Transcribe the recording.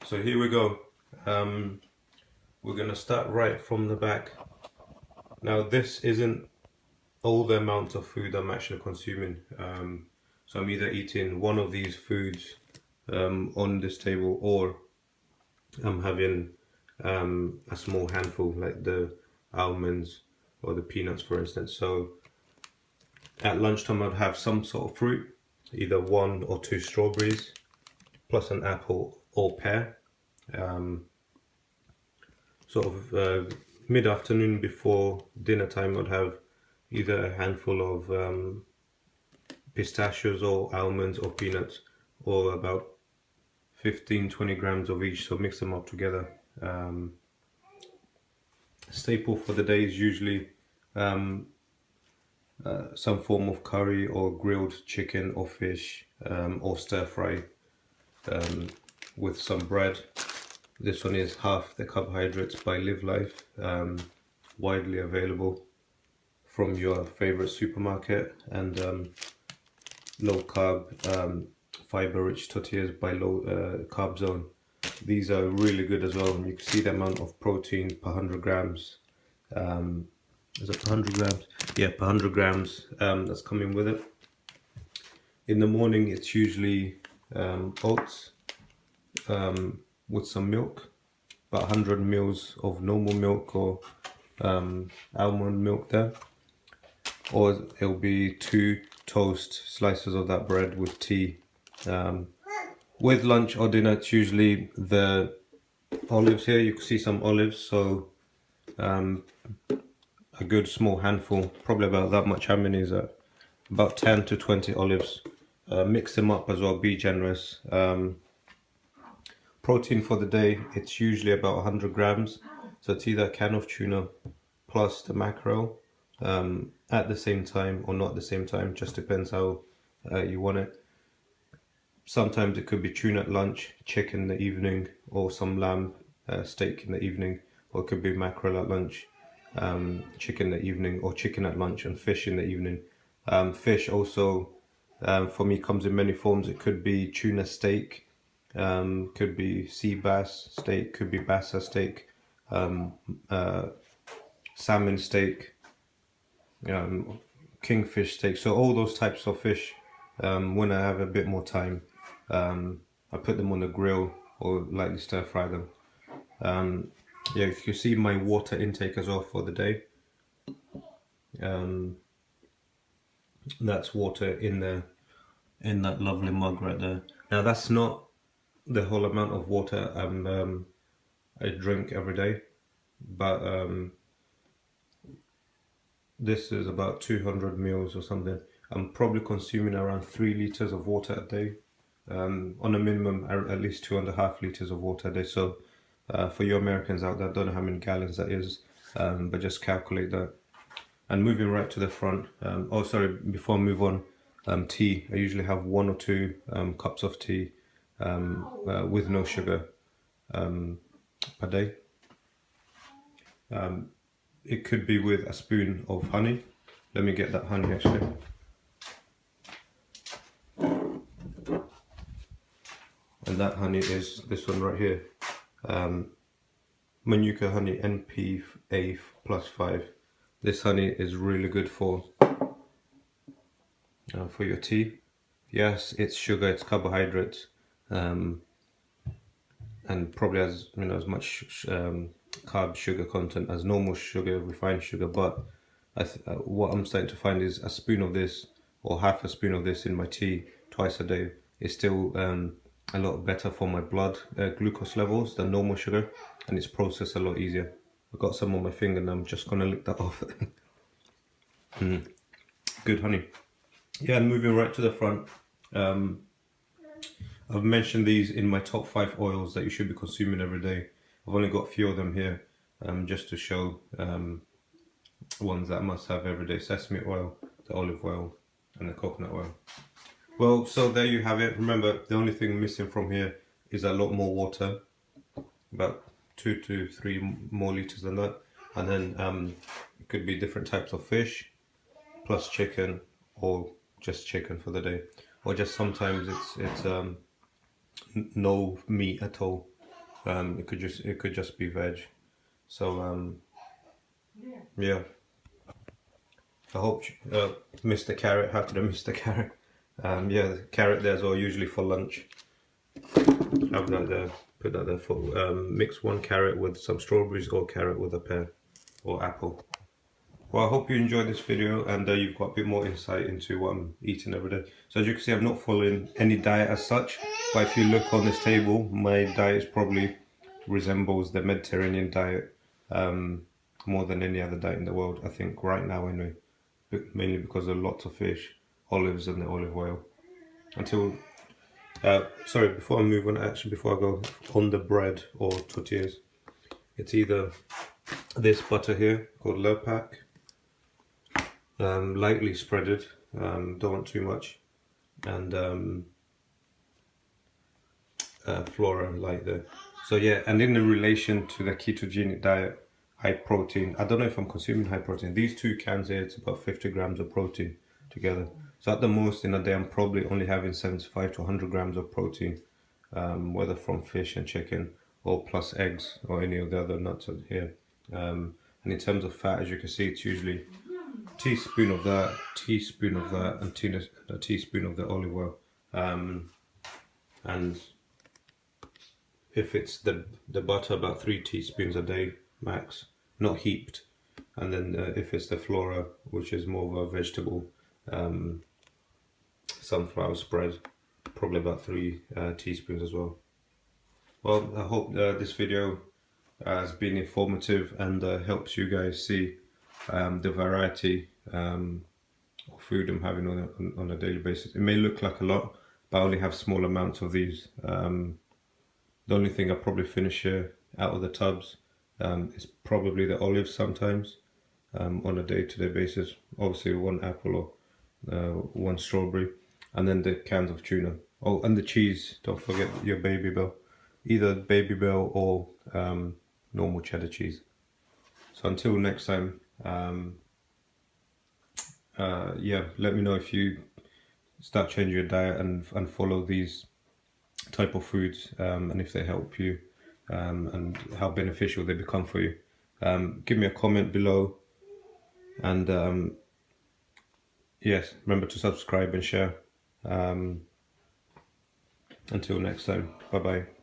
So here we go. We're gonna start right from the back. Now this isn't all the amount of food I'm actually consuming. So I'm either eating one of these foods on this table, or I'm having a small handful, like the almonds or the peanuts, for instance. So at lunchtime, I'd have some sort of fruit, either one or two strawberries, plus an apple or pear. Um, sort of mid-afternoon before dinner time, I'd have either a handful of pistachios or almonds or peanuts, or about 15-20 grams of each, so mix them up together. Staple for the day is usually some form of curry or grilled chicken or fish, or stir fry with some bread. This one is half the carbohydrates by Live Life, widely available from your favorite supermarket, and low carb, fiber rich tortillas by Low Carb Zone. These are really good as well. You can see the amount of protein per 100 grams. Is it per 100 grams? Yeah, per 100 grams that's coming with it. In the morning, it's usually oats with some milk, about 100 mils of normal milk or almond milk there. Or it'll be 2 toast slices of that bread with tea. With lunch or dinner, it's usually the olives here. You can see some olives, so a good small handful, probably about that much. How many is that? About 10 to 20 olives. Mix them up as well, be generous. Protein for the day, it's usually about 100 grams. So it's either a can of tuna plus the mackerel at the same time, or not at the same time, just depends how you want it. Sometimes it could be tuna at lunch, chicken in the evening, or some lamb steak in the evening, or it could be mackerel at lunch, chicken in the evening, or chicken at lunch and fish in the evening. Fish also, for me, comes in many forms. It could be tuna steak, could be sea bass steak, could be bassa steak, salmon steak, kingfish steak. So all those types of fish, when I have a bit more time, I put them on the grill or lightly stir fry them. Yeah, if you see my water intake as well for the day, that's water in that lovely mug right there. Now that's not the whole amount of water I drink every day, but this is about 200 mils or something. I'm probably consuming around 3 liters of water a day. On a minimum, at least 2.5 liters of water a day. So for you Americans out there, I don't know how many gallons that is, but just calculate that. And moving right to the front, oh sorry, before I move on, tea. I usually have 1 or 2 cups of tea with no sugar per day. It could be with a spoon of honey. Let me get that honey actually. And that honey is this one right here. Manuka honey NPA +5. This honey is really good for your tea. Yes, it's sugar, it's carbohydrates, and probably has as much carb sugar content as normal sugar, refined sugar. But what I'm starting to find is a spoon of this or half a spoon of this in my tea twice a day is still a lot better for my blood glucose levels than normal sugar, and it's processed a lot easier. I've got some on my finger and I'm just gonna lick that off. Good honey. Yeah, and moving right to the front, I've mentioned these in my top 5 oils that you should be consuming every day. I've only got a few of them here, just to show ones that I must have every day: sesame oil, the olive oil, and the coconut oil. Well, so there you have it. Remember, the only thing missing from here is a lot more water, about 2 to 3 more liters than that, and then it could be different types of fish, plus chicken, or just chicken for the day, or just sometimes it's no meat at all. It could just be veg. So yeah. I hope Mr. Carrot. How could I miss the carrot? Yeah, the carrot there's all usually for lunch. Have that there. Put that there for mix one carrot with some strawberries or carrot with a pear or apple. Well, I hope you enjoyed this video and you've got a bit more insight into what I'm eating every day. So as you can see, I'm not following any diet as such, but if you look on this table, my diet probably resembles the Mediterranean diet more than any other diet in the world, I think, right now anyway. Mainly because of lots of fish, olives and the olive oil. Sorry, before I move on, actually before I go on the bread or tortillas, it's either this butter here called Lurpak, lightly spreaded, don't want too much, and flora light there. So yeah, and in the relation to the ketogenic diet, high protein, I don't know if I'm consuming high protein. These two cans here, it's about 50 grams of protein together. So at the most in a day, I'm probably only having 75 to 100 grams of protein, whether from fish and chicken or plus eggs or any of the other nuts here. And in terms of fat, as you can see, it's usually teaspoon of that, and a teaspoon of the olive oil. And if it's the butter, about 3 teaspoons a day max, not heaped. And then if it's the flora, which is more of a vegetable sunflower spread, probably about 3 teaspoons as well. Well, I hope this video has been informative and helps you guys see the variety of food I'm having on a daily basis. It may look like a lot, but I only have small amounts of these. The only thing I probably finish here out of the tubs is probably the olives sometimes on a day-to-day basis. Obviously 1 apple or 1 strawberry, and then the cans of tuna. Oh, and the cheese, don't forget your Baby Bell. Either Baby Bell or normal cheddar cheese. So until next time, yeah, let me know if you start changing your diet and follow these type of foods, and if they help you, and how beneficial they become for you. Give me a comment below, and yes, remember to subscribe and share. Until next time, bye bye.